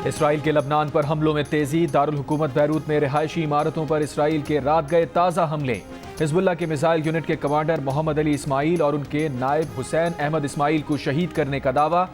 Israel के लबनान पर हमलों में तेजी। दारुल हुकूमत बैरूत में रिहायशी इमारतों पर इसराइल के रात गए ताज़ा हमले। हिजबुल्लाह के मिसाइल यूनिट के कमांडर मोहम्मद अली इस्माइल और उनके नायब हुसैन अहमद इस्माइल को शहीद करने का दावा।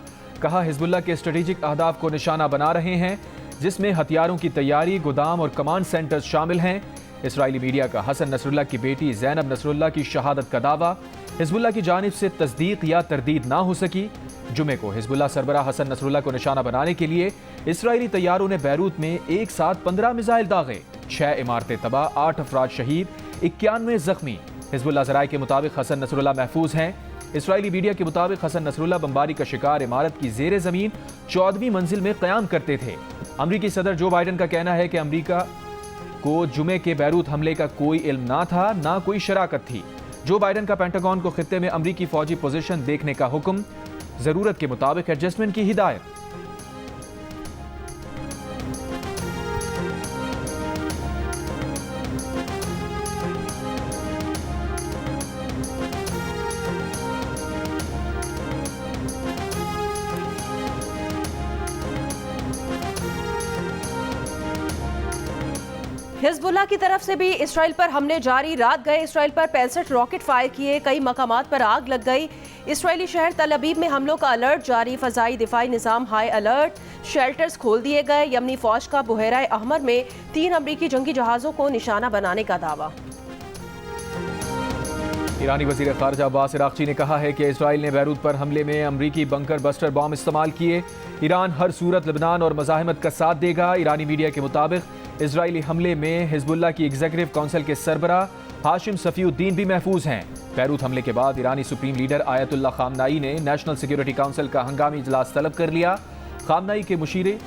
कहा, हिजबुल्लाह के स्ट्रेटेजिक अहदाफ को निशाना बना रहे हैं, जिसमें हथियारों की तैयारी, गोदाम और कमांड सेंटर्स शामिल हैं। इसराइली मीडिया का हसन नसरुल्लाह की बेटी ज़ैनब नसरुल्लाह की शहादत का दावा। हिजबुल्लाह की जानिब से तस्दीक या तरदीद ना हो सकी। जुमे को हिजबुल्लाह सरबराह हसन नसरुल्लाह को निशाना बनाने के लिए इसराइली तैयारों ने बैरूत में एक साथ 15 मिसाइल दागे। 6 इमारतें तबाह, 8 अफराद शहीद, 91 जख्मी। हिजबुल्लाह ज़राए के मुताबिक हसन नसरुल्लाह महफूज हैं। इसराइली मीडिया के मुताबिक हसन नसरुल्लाह बमबारी का शिकार इमारत की ज़ेरे ज़मीन 14वीं मंजिल में क़याम करते थे। अमरीकी सदर जो बाइडन का कहना है कि अमरीका को जुमे के बैरूत हमले का कोई इल्म ना था, ना कोई शराकत थी। जो बाइडन का पेंटागन को खित्ते में अमरीकी फौजी पोजीशन देखने का हुक्म, जरूरत के मुताबिक एडजस्टमेंट की हिदायत। हिजबुल्लाह की तरफ से भी इसराइल पर हमले जारी। रात गए इसराइल पर 65 रॉकेट फायर किए, कई मकामात पर आग लग गई। इसराइली शहर तल अबीब में हमलों का अलर्ट जारी। फजाई दिफाई निज़ाम हाई अलर्ट, शेल्टर्स खोल दिए गए। यमनी फौज का बुहेरा अहमर में 3 अमरीकी जंगी जहाज़ों को निशाना बनाने का दावा। ईरानी वज़ीर ख़ारिजा अब्बास इराक़ची ने कहा है कि इसराइल ने बैरूत पर हमले में अमरीकी बंकर बस्टर बॉम्ब इस्तेमाल किए। ईरान हर सूरत लेबनान और मज़ाहिमत का साथ देगा। ईरानी मीडिया के मुताबिक इसराइली हमले में हिजबुल्लाह की एग्जीक्यूटिव काउंसिल के सरबराह हाशिम सफ़ीउद्दीन भी महफूज हैं। बैरूत हमले के बाद ईरानी सुप्रीम लीडर आयतुल्लाह खामनाई ने नेशनल सिक्योरिटी काउंसिल का हंगामी इजलास तलब कर लिया। खामनाई के मुशीर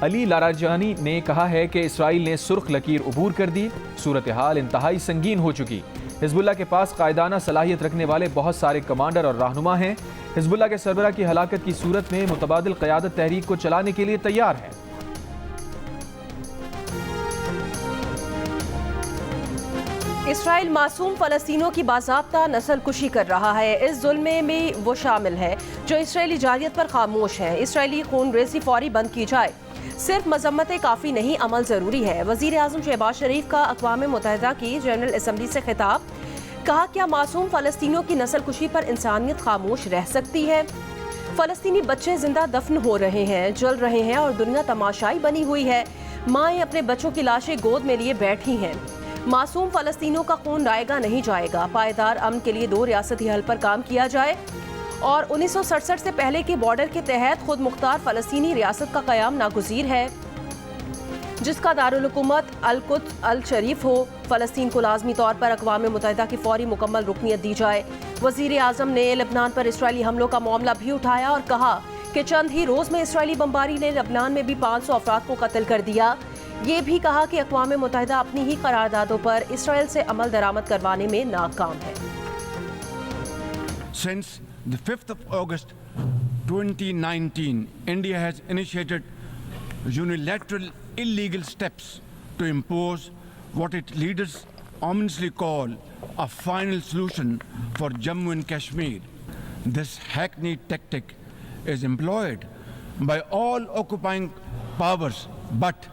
अली लाराजानी ने कहा है कि इसराइल ने सुर्ख लकीर उबूर कर दी, सूरत हाल इंतहाई संगीन हो चुकी। हिजबुल्लाह के पास कायदाना सलाहियत रखने वाले बहुत सारे कमांडर और रहनुमा हैं। हिजबुल्लाह के सरबराह की हलाकत की सूरत में मुतबादिल क़यादत तहरीक को चलाने के लिए तैयार है। इसराइल मासूम फ़लस्तीनियों की बाज़ाब्ता नस्ल कुशी कर रहा है। इस जुल्म में वो शामिल है जो इसराइली जारियत पर खामोश है। इसराइली खून रेज़ी फौरी बंद की जाए। सिर्फ मजम्मतें काफ़ी नहीं, अमल ज़रूरी है। वज़ीर आज़म शहबाज शरीफ का अक़वाम मुत्तहिदा की जनरल असम्बली से खिताब। कहा, क्या मासूम फ़लस्तीनियों की नस्ल कुशी पर इंसानियत खामोश रह सकती है? फ़लस्तीनी बच्चे जिंदा दफन हो रहे हैं, जल रहे हैं और दुनिया तमाशाई बनी हुई है। माएँ अपने बच्चों की लाशें गोद में लिए बैठी हैं। मासूम फ़लस्तीनियों का खून रायगा नहीं जाएगा। पायदार अमन के लिए 2 रियासती हल पर काम किया जाए और 1967 से पहले के बॉर्डर के तहत खुद मुख्तार फ़लस्तीनी रियासत का क़याम नागुज़ीर है, जिसका दारुल हुकूमत अल-कुद्स अल-शरीफ हो। फ़लस्तीन को लाज़मी तौर पर अक़वाम मुत्तहिदा की फ़ौरी मुकम्मल रुकनियत दी जाए। वज़ीर आज़म ने लबनान पर इसराइली हमलों का मामला भी उठाया और कहा कि चंद ही रोज़ में इसराइली बमबारी ने लबनान में भी 500 अफराद को कत्ल कर दिया। ये भी कहा कि अक़वाम मुत्तहिदा अपनी ही करारदादों पर इसराइल से अमल दरामद करवाने में नाकाम है। Since the 5th of August 2019, India has initiated unilateral illegal steps to impose what its leaders ominously call a final solution for Jammu and Kashmir. This hackneyed tactic is employed by all occupying powers, but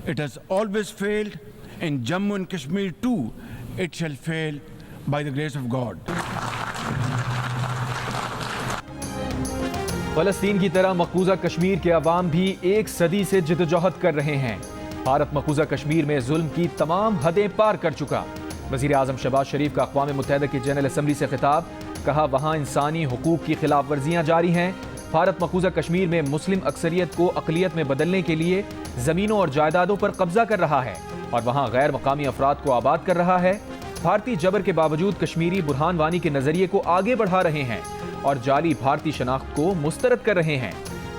it has always failed. In Jammu and Kashmir too, it shall fail by the grace of God. फ़लस्तीन की तरह मकबूजा कश्मीर के अवाम भी एक सदी से जिद्दोजहद कर रहे हैं। भारत मकबूजा कश्मीर में जुल्म की तमाम हदें पार कर चुका। वज़ीर आज़म शहबाज शरीफ का अक़वाम मुत्तहिदा की जनरल असम्बली से खिताब। कहा, वहाँ इंसानी हुकूक की खिलाफ वर्जियाँ जारी हैं। भारत मकबूजा कश्मीर में मुस्लिम अक्सरियत को अक़लियत में बदलने के लिए ज़मीनों और जायदादों पर कब्जा कर रहा है और वहाँ गैर मकामी अफराद को आबाद कर रहा है। भारतीय जबर के बावजूद कश्मीरी बुरहान वानी के नज़रिए को आगे बढ़ा रहे हैं और जाली भारतीय शनाख्त को मुस्तरद कर रहे हैं।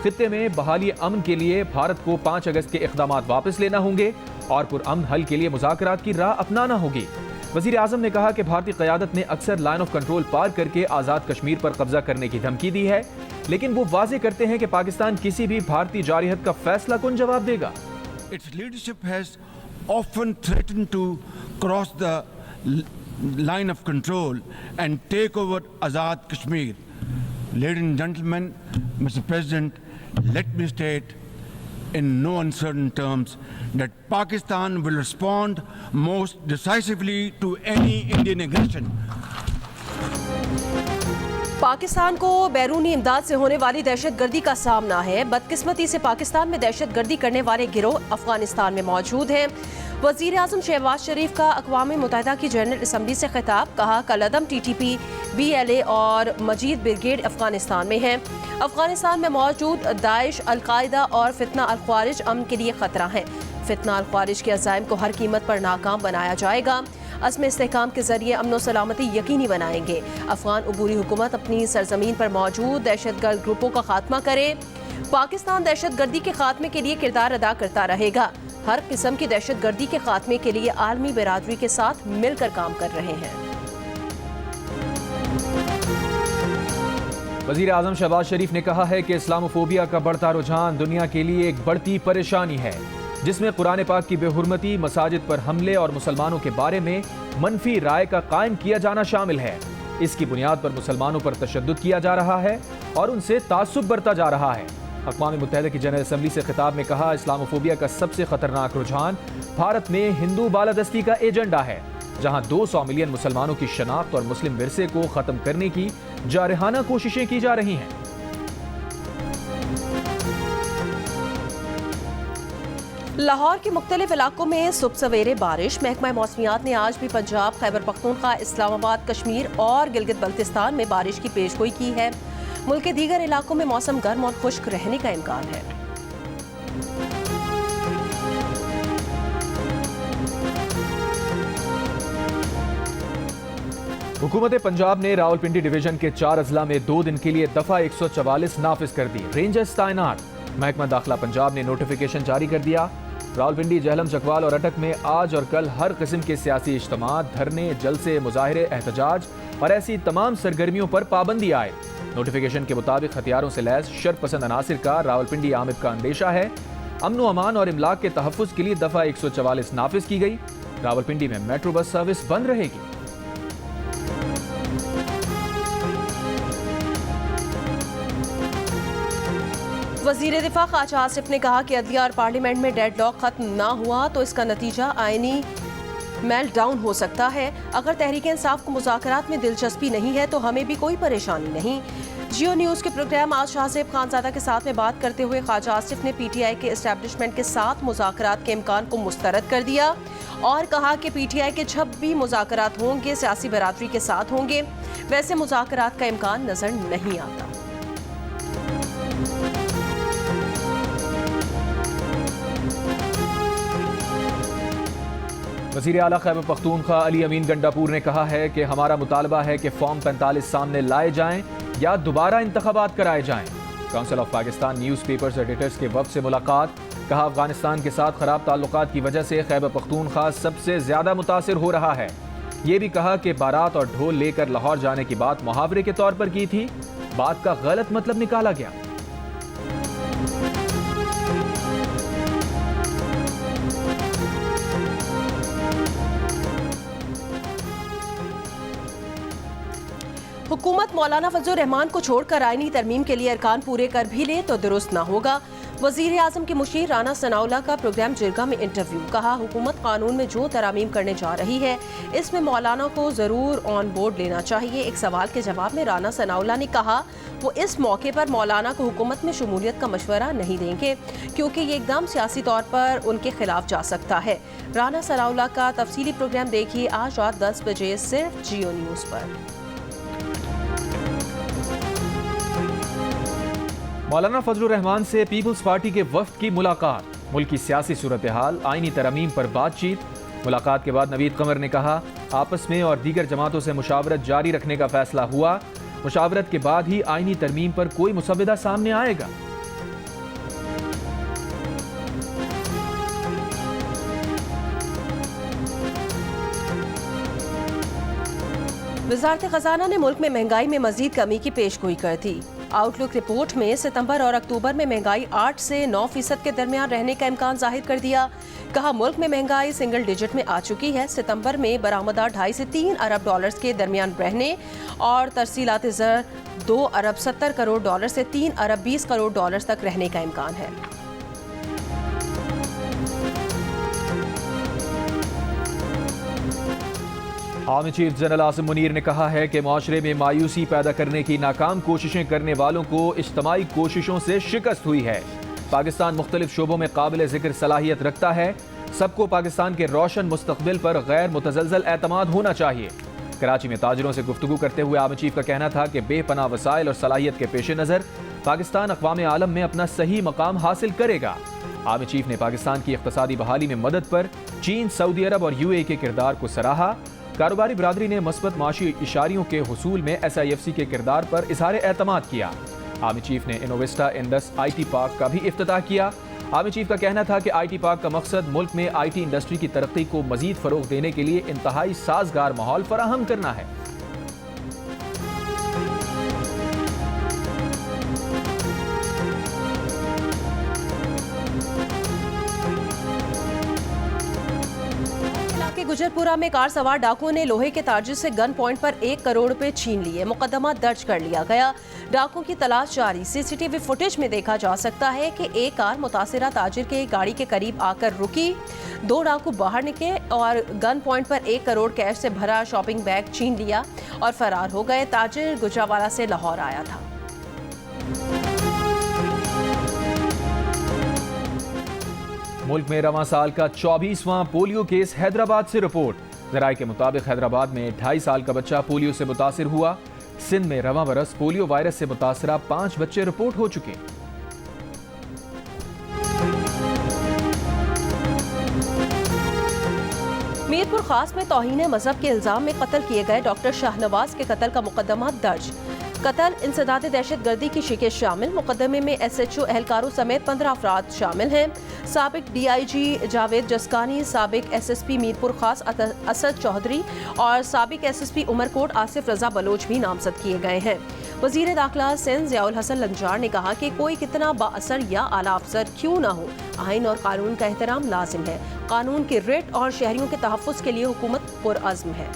खित्ते में बहाली अमन के लिए भारत को 5 अगस्त के इक़दामात वापस लेना होंगे और पुरअमन हल के लिए मुज़ाकरात की राह अपनाना होगी। वज़ीर आज़म ने कहा कि भारतीय क़यादत ने अक्सर लाइन ऑफ कंट्रोल पार करके आज़ाद कश्मीर पर कब्जा करने की धमकी दी है, लेकिन वो वाज़ेह करते हैं कि पाकिस्तान किसी भी भारतीय जारियत का फैसला कौन जवाब देगा। Its leadership has often threatened to cross the line of control and take over Azad Kashmir. Ladies and gentlemen, Mr. President, let me state in no uncertain terms that Pakistan will respond most decisively to any Indian aggression. Pakistan को बैरूनी इमदाद से होने वाली दहशतगर्दी का सामना है। बदकिस्मती से पाकिस्तान में दहशतगर्दी करने वाले गिरोह अफगानिस्तान में मौजूद हैं। वज़ीर आज़म शहबाज शरीफ का अक़वाम मुत्तहिदा की जनरल असम्बली से खिताब, कहा कलअदम TTP, BLA और मजीद ब्रिगेड अफगानिस्तान में हैं। अफगानिस्तान में मौजूद दाइश, अलकायदा और फितना अल ख्वारिज अमन के लिए खतरा है। फितना अल ख्वारिज के अज़ाइम को हर कीमत पर नाकाम बनाया जाएगा। अज़्म इस्तेहकाम के जरिए अमन और सलामती यकीनी बनाएंगे। अफगान अबूरी हुकूमत अपनी सरजमीन पर मौजूद दहशतगर्द ग्रुपों का खात्मा करे। पाकिस्तान दहशतगर्दी के खात्मे के लिए किरदार अदा करता रहेगा। हर किस्म की दहशतगर्दी के खात्मे के लिए आलमी बिरादरी के साथ मिलकर काम कर रहे हैं। वज़ीर आज़म शहबाज शरीफ ने कहा है कि इस्लामोफोबिया का बढ़ता रुझान दुनिया के लिए एक बढ़ती परेशानी है, जिसमें कुरान पाक की बेहुरमती, मसाजिद पर हमले और मुसलमानों के बारे में मनफी राय का कायम किया जाना शामिल है। इसकी बुनियाद पर मुसलमानों पर तशद्दुद किया जा रहा है और उनसे तासुब बरता जा रहा है। अक़वाम मुत्तहिदा की जनरल असम्बली से खिताब में कहा, इस्लामोफोबिया का सबसे खतरनाक रुझान भारत में हिंदू बालादस्ती का एजेंडा है, जहां 200 मिलियन मुसलमानों की शनाख्त और मुस्लिम विरसे को खत्म करने की जारहाना कोशिशें की जा रही हैं। लाहौर के मुख्तलिफ इलाकों में सुबह सवेरे बारिश। महकमा मौसमियात ने आज भी पंजाब, खैबर पख्तूनख्वा, इस्लामाबाद, कश्मीर और गिलगित बल्तिस्तान में बारिश की पेशगोई की है। मुल्क के दीगर इलाकों में मौसम गर्म और खुश्क रहने का इम्कान है। हुकूमत पंजाब ने रावलपिंडी डिवीजन के 4 अजला में 2 दिन के लिए दफा 144 नाफिज कर दी। रेंजर्स तैनात। महकमा दाखिला पंजाब ने नोटिफिकेशन जारी कर दिया। रावलपिंडी, जहलम, चकवाल और अटक में आज और कल हर किस्म के सियासी इज्तिमा, धरने, जलसे, मुजाहिरे, एहतजाज और ऐसी तमाम सरगर्मियों पर पाबंदी आए। नोटिफिकेशन के मुताबिक हथियारों से लैस शर्त पसंद अनासिर का रावलपिंडी आमिद का अंदेशा है। अमन व अमान और इमलाक के तहफ़्फ़ुज़ के लिए दफा 144 नाफिज की गई। रावलपिंडी में मेट्रो बस सर्विस बंद रहेगी। वज़ीर दिफा ख्वाजा आसिफ ने कहा कि अदलिया और पार्लियामेंट में डेडलॉक खत्म ना हुआ तो इसका नतीजा आईनी मेल्ट डाउन हो सकता है। अगर तहरीक इंसाफ को मुज़ाकरात में दिलचस्पी नहीं है तो हमें भी कोई परेशानी नहीं। जियो न्यूज़ के प्रोग्राम आज शाहज़ेब खानज़ादा के साथ में बात करते हुए ख्वाजा आसिफ ने PTI के एस्टेब्लिशमेंट के साथ मुज़ाकरात के इम्कान को मुस्तरद कर दिया और कहा कि PTI के जब भी मुज़ाकरात होंगे सियासी बरादरी के साथ होंगे, वैसे मुज़ाकरात का इम्कान नज़र नहीं आता। वज़ीर आला खैबर पख्तूनख्वा अली अमीन गंडापुर ने कहा है कि हमारा मुतालबा है कि फॉर्म 45 सामने लाए जाएं या दोबारा इंतखाबात कराए जाएं। Council of Pakistan newspapers editors के वफ़द से मुलाकात। कहा, अफगानिस्तान के साथ ख़राब ताल्लुकात की वजह से खैबर पख्तूनख्वा सबसे ज़्यादा मुतासिर हो रहा है। ये भी कहा कि बारात और ढोल लेकर लाहौर जाने की बात मुहावरे के तौर पर की थी, बात का गलत मतलब निकाला गया। हुकूमत मौलाना फजल रहमान को छोड़कर आईनी तरमीम के लिए अरकान पूरे कर भी ले तो दुरुस्त ना होगा। वज़ीर आज़म के मुशीर राना सनाउल्लाह का प्रोग्राम जिरगा में इंटरव्यू। कहा, हुकूमत कानून में जो तरामीम करने जा रही है इसमें मौलाना को ज़रूर ऑन बोर्ड लेना चाहिए। एक सवाल के जवाब में राना सनाउल्लाह ने कहा वो इस मौके पर मौलाना को हुकूमत में शमूलियत का मशवरा नहीं देंगे क्योंकि ये एकदम सियासी तौर पर उनके खिलाफ जा सकता है। राना सनाउल्लाह का तफसीली प्रोग्राम देखिए आज रात 10 बजे सिर्फ जियो न्यूज़ पर। मौलाना फजल रहमान से पीपल्स पार्टी के वफ्द की मुलाकात। मुल्क की सियासी सूरत हाल, आईनी तरमीम पर बातचीत। मुलाकात के बाद नवीद कमर ने कहा, आपस में और दीगर जमातों से मुशावरत जारी रखने का फैसला हुआ। मुशावरत के बाद ही आईनी तरमीम पर कोई मुसव्वदा सामने आएगा। वज़ारत ख़ज़ाना ने मुल्क में महंगाई में मजीद कमी की पेशगोई कर दी। आउटलुक रिपोर्ट में सितंबर और अक्टूबर में महंगाई 8 से 9% के दरमियान रहने का इम्कान जाहिर कर दिया। कहा, मुल्क में महंगाई सिंगल डिजिट में आ चुकी है। सितंबर में बरामदात 2.5 से 3 अरब डॉलर्स के दरमियान रहने और तरसीलात ज़र 2 अरब 70 करोड़ डॉलर से 3 अरब 20 करोड़ डॉलर तक रहने का इम्कान है। Army chief general Asim Munir ने कहा है कि माशरे में मायूसी पैदा करने की नाकाम कोशिशें करने वालों को इज्तमाई कोशिशों से शिकस्त हुई है। पाकिस्तान मुख्तलिफ शोबों में काबिल जिक्र सलाहियत रखता है। सबको पाकिस्तान के रोशन मुस्तकबिल पर गैर मुतज़लज़ल एतमाद होना चाहिए। कराची में ताजरों से गुफ्तगू करते हुए आर्मी चीफ का कहना था कि बेपनाह वसाइल और सलाहियत के पेश नज़र पाकिस्तान अक़वाम आलम में अपना सही मकाम हासिल करेगा। आर्मी चीफ ने पाकिस्तान की इक़्तिसादी बहाली में मदद पर चीन, सऊदी अरब और UAE के किरदार को सराहा। कारोबारी बरादरी ने मस्बत माशी इशारियों के हुसूल में SIFC के किरदार पर इज़हार एतमाद किया। आर्मी चीफ ने इनोवेस्टा इंडस IT पार्क का भी इफ्तिताह किया। आर्मी चीफ का कहना था कि IT पार्क का मकसद मुल्क में IT इंडस्ट्री की तरक्की को मजीद फ़रोग़ देने के लिए इंतहाई साजगार माहौल फराहम करना है। गुजरपुरा में कार सवार डाकुओं ने लोहे के ताजिर से गन पॉइंट पर 1 करोड़ रुपए छीन लिए। मुकदमा दर्ज कर लिया गया। डाकुओं की तलाश जारी। CCTV फुटेज में देखा जा सकता है कि एक कार मुतासिरा ताजिर के गाड़ी के करीब आकर रुकी। 2 डाकू बाहर निकले और गन पॉइंट पर 1 करोड़ कैश से भरा शॉपिंग बैग छीन लिया और फरार हो गए। ताजिर गुजरावाला से लाहौर आया था। मुल्क में रवां साल का 24वां पोलियो केस हैदराबाद से रिपोर्ट। ज़राए के मुताबिक हैदराबाद में 2.5 साल का बच्चा पोलियो से मुतासिर हुआ। सिंध में रवां बरस पोलियो वायरस से मुतासरा 5 बच्चे रिपोर्ट हो चुके। मीरपुर खास में तौहीन मजहब के इल्जाम में कत्ल किए गए डॉक्टर शाहनवाज के कत्ल का मुकदमा दर्ज। कत्ल, इंसदाद दहशतगर्दी की शिकस्त शामिल। मुकदमे में SHO एहलकारों समेत 15 अफराद शामिल हैं। साबिक DIG जावेद जसकानी, साबिक SSP मीरपुर खास असद चौधरी और साबिक SSP उमरकोट आसिफ रजा बलोच भी नामजद किए गए हैं। वजीर दाखिला सिंध ज़ियाउल हसन लंजार ने कहा कि कोई कितना बाअसर या आला अफसर क्यों ना हो, आइन और कानून का एहतराम लाजिम है। कानून की रिट और शहरियों के तहफ़्फ़ुज़ के लिए हुकूमत पुरअज़्म है।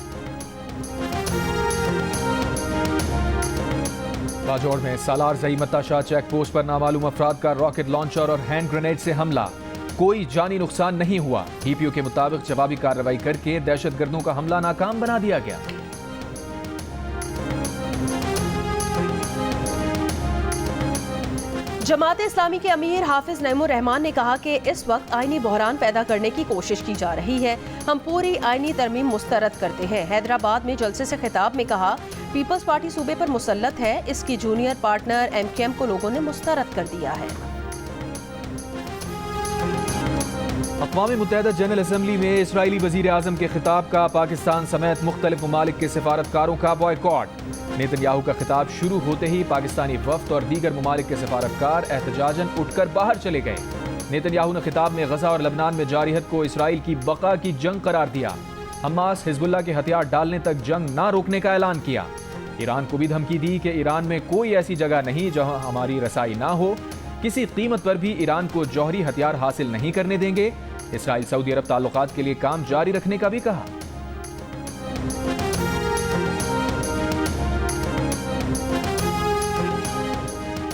बाजौड़ में सालार ज़ईमता शाह चेक पोस्ट पर नामालूम अफराद का रॉकेट लॉन्चर और हैंड ग्रेनेड से हमला। कोई जानी नुकसान नहीं हुआ। DPO के मुताबिक जवाबी कार्रवाई करके दहशतगर्दों का हमला नाकाम बना दिया गया। जमात इस्लामी के अमीर हाफिज नईमुर रहमान ने कहा कि इस वक्त आईनी बहरान पैदा करने की कोशिश की जा रही है। हम पूरी आईनी तरमीम मुस्तरद करते हैं। हैदराबाद में जलसे से खिताब में कहा, पीपल्स पार्टी सूबे पर मुसल्लत है। इसकी जूनियर पार्टनर MKM को लोगों ने मुस्तरद कर दिया है। अक़वाम मुत्तहिदा जनरल असम्बली में इसराइली वज़ीर आज़म के खिताब का पाकिस्तान समेत मुख्तलिफ ममालिक के सफारतकारों का बॉयकॉट। नेतन्याहू का खिताब शुरू होते ही पाकिस्तानी वफ़द और दीगर ममालिक के सफारतकार एहतजाजन उठकर बाहर चले गए। नेतन्याहू ने खिताब में गजा और लबनान में जारी हद को इसराइल की बका की जंग करार दिया। हमास हिजबुल्लाह के हथियार डालने तक जंग ना रोकने का ऐलान किया। ईरान को भी धमकी दी कि ईरान में कोई ऐसी जगह नहीं जहां हमारी रसाई ना हो। किसी कीमत पर भी ईरान को जौहरी हथियार हासिल नहीं करने देंगे। इसराइल सऊदी अरब ताल्लुकात के लिए काम जारी रखने का भी कहा।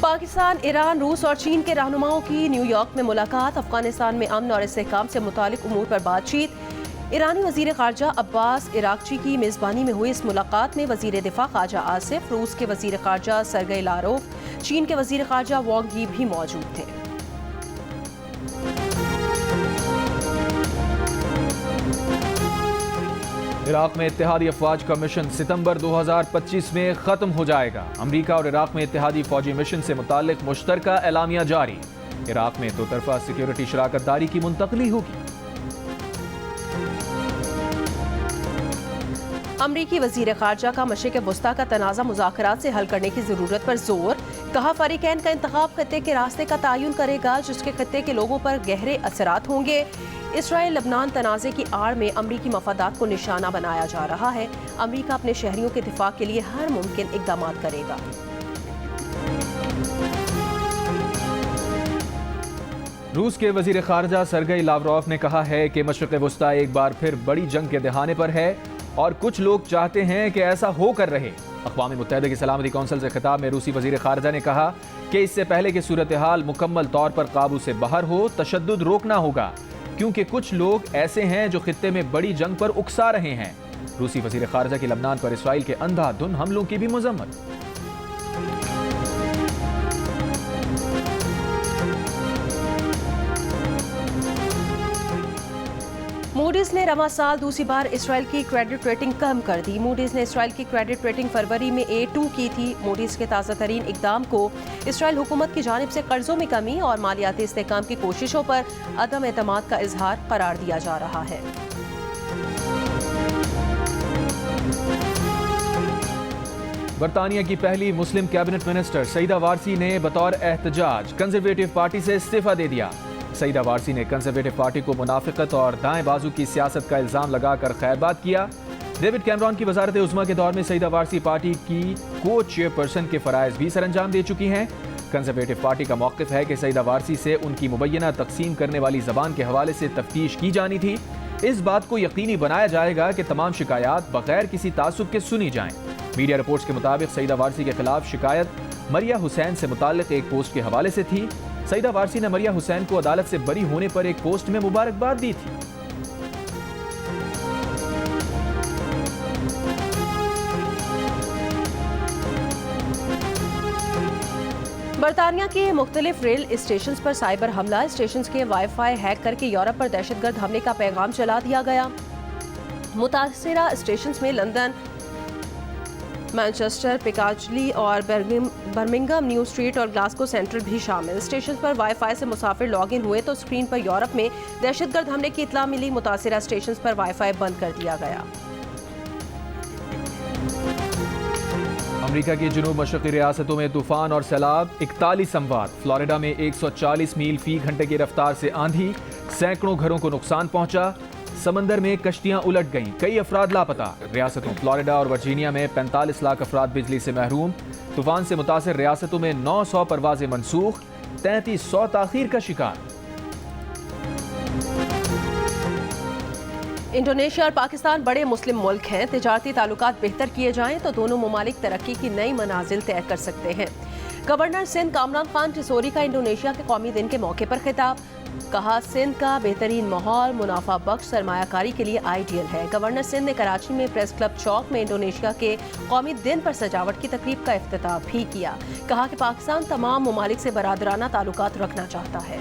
पाकिस्तान, ईरान, रूस और चीन के रहनुमाओं की न्यूयॉर्क में मुलाकात। अफगानिस्तान में अमन और इस्तेहकाम से मुतालिक उमूर पर बातचीत। ईरानी वजीर खारजा अब्बास इराक्ची की मेज़बानी में हुई इस मुलाकात में वजीर दिफा ख्वाजा आसिफ, रूस के वजीर खारजा सरगई लारोव, चीन के वजीर खारजा वांग यी भी मौजूद थे। इराक में इत्तेहादी अफवाज का मिशन सितंबर 2025 में खत्म हो जाएगा। अमरीका और इराक में इत्तेहादी फौजी मिशन से मुताल्लिक मुश्तरका एलामिया जारी। इराक में दो तरफा सिक्योरिटी शराकतदारी की मुंतकली होगी। अमरीकी वजीर खारजा का मशरिक़ वस्ता का तनाज़ा मुज़ाकरात से हल करने की ज़रूरत पर जोर। कहा, फ़रीक़ैन का इंतखाब खित्ते के रास्ते का तयन करेगा जिसके खित्ते के लोगों पर गहरे असरात होंगे। इसराइल लबनान तनाज़े की आड़ में अमरीकी मफादात को निशाना बनाया जा रहा है। अमरीका अपने शहरियों के दिफा के लिए हर मुमकिन इक़दाम करेगा। रूस के वजीर खारजा सरगई लावरोव ने कहा है कि मशरिक़ वस्ता एक बार फिर बड़ी जंग के दहाने पर है और कुछ लोग चाहते हैं कि ऐसा होकर रहे। अक़वाम मुत्तहिदा की सलामती कौंसिल से खिताब में रूसी वजीर खारजा ने कहा कि इससे पहले कि सूरत हाल मुकम्मल तौर पर काबू से बाहर हो, तशद्दुद रोकना होगा, क्योंकि कुछ लोग ऐसे हैं जो खित्ते में बड़ी जंग पर उकसा रहे हैं। रूसी वजीर खारजा की लबनान पर इसराइल के अंधाधुन हमलों की भी मजम्मत। मूडीज ने रवा साल दूसरी बार इसराइल की क्रेडिट रेटिंग कम कर दी। मूडीज ने इसराइल की क्रेडिट रेटिंग फरवरी में A2 की थी। मूडीज के ताज़ा तरीन इकदाम को इसराइल हुकूमत की जानिब से कर्जों में कमी और मालियाती इस्तेहकाम की कोशिशों पर अदम एतमाद का इजहार करार दिया जा रहा है। बरतानिया की पहली मुस्लिम कैबिनेट मिनिस्टर सईदा वारसी ने बतौर एहतजाज कंजरवेटिव पार्टी से इस्तीफा दे दिया। सईदा वारसी ने कंजरवेटिव पार्टी को मुनाफिकत और दाएं बाजू की सियासत का इल्जाम लगाकर खैरबाद किया। डेविड कैमरॉन की वजारत उज़्मा के दौर में सईदा वारसी पार्टी की को चेयरपर्सन के फराइज भी सरअंजाम दे चुकी हैं। कंजरवेटिव पार्टी का मौक़िफ़ है कि सईदा वारसी से उनकी मुबैना तकसीम करने वाली ज़बान के हवाले से तफ्तीश की जानी थी। इस बात को यकीनी बनाया जाएगा कि तमाम शिकायत बगैर किसी तासुब के सुनी जाएं। मीडिया रिपोर्ट्स के मुताबिक सईदा वारसी के खिलाफ शिकायत मरिया हुसैन से मुताल्लिक एक पोस्ट के हवाले से थी। सईदा वारसी ने मरिया हुसैन को अदालत से बरी होने पर एक पोस्ट में मुबारकबाद दी थी। बरतानिया के मुख्तलिफ रेल स्टेशन पर साइबर हमला। स्टेशन के वाईफाई हैक करके यूरोप पर दहशतगर्द हमले का पैगाम चला दिया गया। मुतासिरा स्टेशन में लंदन, मैनचेस्टर, पिकाडिली और बर्मिंघम, न्यू स्ट्रीट और ग्लासगो सेंट्रल भी शामिल। स्टेशन पर वाईफाई से मुसाफिर लॉग इन हुए तो स्क्रीन पर यूरोप में दहशतगर्द हमले की इत्तला मिली। मुतासिरा स्टेशन पर वाईफाई बंद कर दिया गया। अमेरिका की जुनूब मशरक़ी रियासतों में तूफान और सैलाब, 41 अमवात। फ्लोरिडा में 140 मील फी घंटे की रफ्तार से आंधी, सैकड़ों घरों को नुकसान पहुंचा। समंदर में कश्तियां उलट गईं, कई अफराद लापता। रियासतों फ्लोरिडा और वर्जीनिया में 45 लाख अफराद बिजली से महरूम। तूफान से मुतासिर रियासतों में 900 परवाजें मनसूख, 3300 ताखीर का शिकार। इंडोनेशिया और पाकिस्तान बड़े मुस्लिम मुल्क हैं। तिजारती ताल्लुकात बेहतर किए जाएं तो दोनों ममालिक तरक्की की नई मनाजिल तय कर सकते हैं। गवर्नर सिंध कामरान खान टिसोरी का इंडोनेशिया के कौमी दिन के मौके पर खिताब। कहा, सिंध का बेहतरीन माहौल मुनाफा बख्श सरमायाकारी के लिए आइडियल है। गवर्नर सिंध ने कराची में प्रेस क्लब चौक में इंडोनेशिया के कौमी दिन पर सजावट की तकरीब का इफ्तिताह भी किया। कहा कि पाकिस्तान तमाम ममालिक से बरादराना ताल्लुकात रखना चाहता है।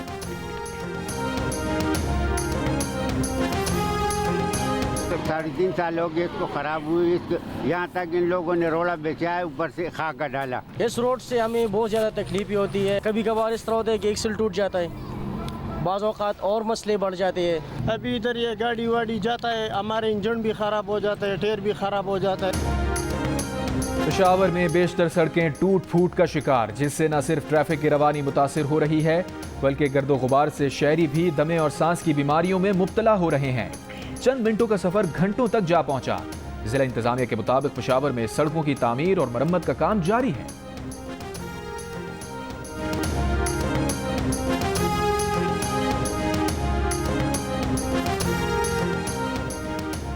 3.5 साल हो गए इसको खराब हुई। यहाँ तक इन लोगों ने रोड़ा बेचा है, ऊपर से खाका डाला। इस रोड से हमें बहुत ज़्यादा तकलीफ होती है। कभी कभार इस तरह होता है कि एक्सल टूट जाता है, बाज़ औक़ात और मसले बढ़ जाते हैं। अभी इधर ये गाड़ी वाड़ी जाता है, हमारे इंजन भी ख़राब हो जाता है, टायर भी ख़राब हो जाता है। पेशावर में बेशतर सड़कें टूट फूट का शिकार, जिससे न सिर्फ ट्रैफिक की रवानी मुतासिर हो रही है बल्कि गर्दो गुबार से शहरी भी दमे और सांस की बीमारियों में मुब्तला हो रहे हैं। चंद मिनटों का सफर घंटों तक जा पहुंचा। जिला इंतजामिया के मुताबिक पेशावर में सड़कों की तामीर और मरम्मत का काम जारी है।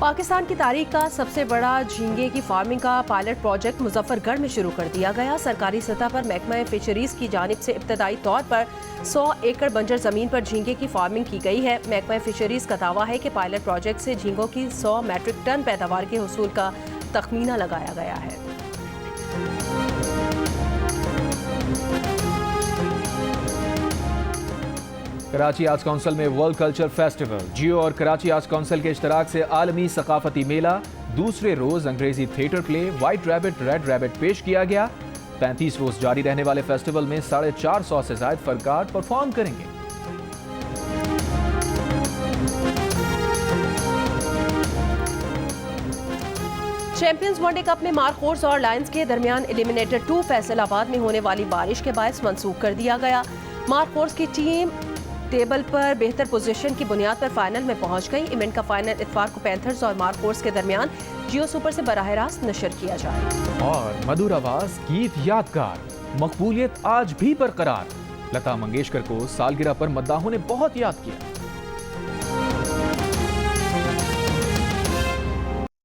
पाकिस्तान की तारीख का सबसे बड़ा झींगे की फार्मिंग का पायलट प्रोजेक्ट मुजफ्फरगढ़ में शुरू कर दिया गया। सरकारी सतह पर महकमा फिशरीज की जानिब से इब्तदाई तौर पर 100 एकड़ बंजर जमीन पर झींगे की फार्मिंग की गई है। महकमा फिशरीज का दावा है कि पायलट प्रोजेक्ट से झींगों की 100 मैट्रिक टन पैदावार के हुसूल का तखमीना लगाया गया है। कराची आर्ट्स काउंसिल में वर्ल्ड कल्चर फेस्टिवल, जियो और कराची आर्ट्स काउंसिल के इश्तराक से आलमी सकाफती मेला। दूसरे रोज अंग्रेजी theatre play white rabbit red rabbit पेश किया गया। 35 रोज जारी रहने वाले फेस्टिवल में 450 से ज्यादा फनकार परफॉर्म करेंगे। चैंपियंस वनडे कप में मारखोर्स और लायंस के दरमियान एलिमिनेटर 2 फैसलाबाद में होने वाली बारिश के बायस मंसूख कर दिया गया। मारखोर्स की टीम टेबल पर बेहतर पोजीशन की बुनियाद पर फाइनल में पहुंच गई। इवेंट का फाइनल इतवार को पैंथर्स और मारखोर्स के दरमियान जियो सुपर से बराह रास्त नशर किया जाए। और मधुर आवाज, गीत यादगार, मकबूलियत आज भी बरकरार। लता मंगेशकर को सालगिरह पर मद्दाहों ने बहुत याद किया।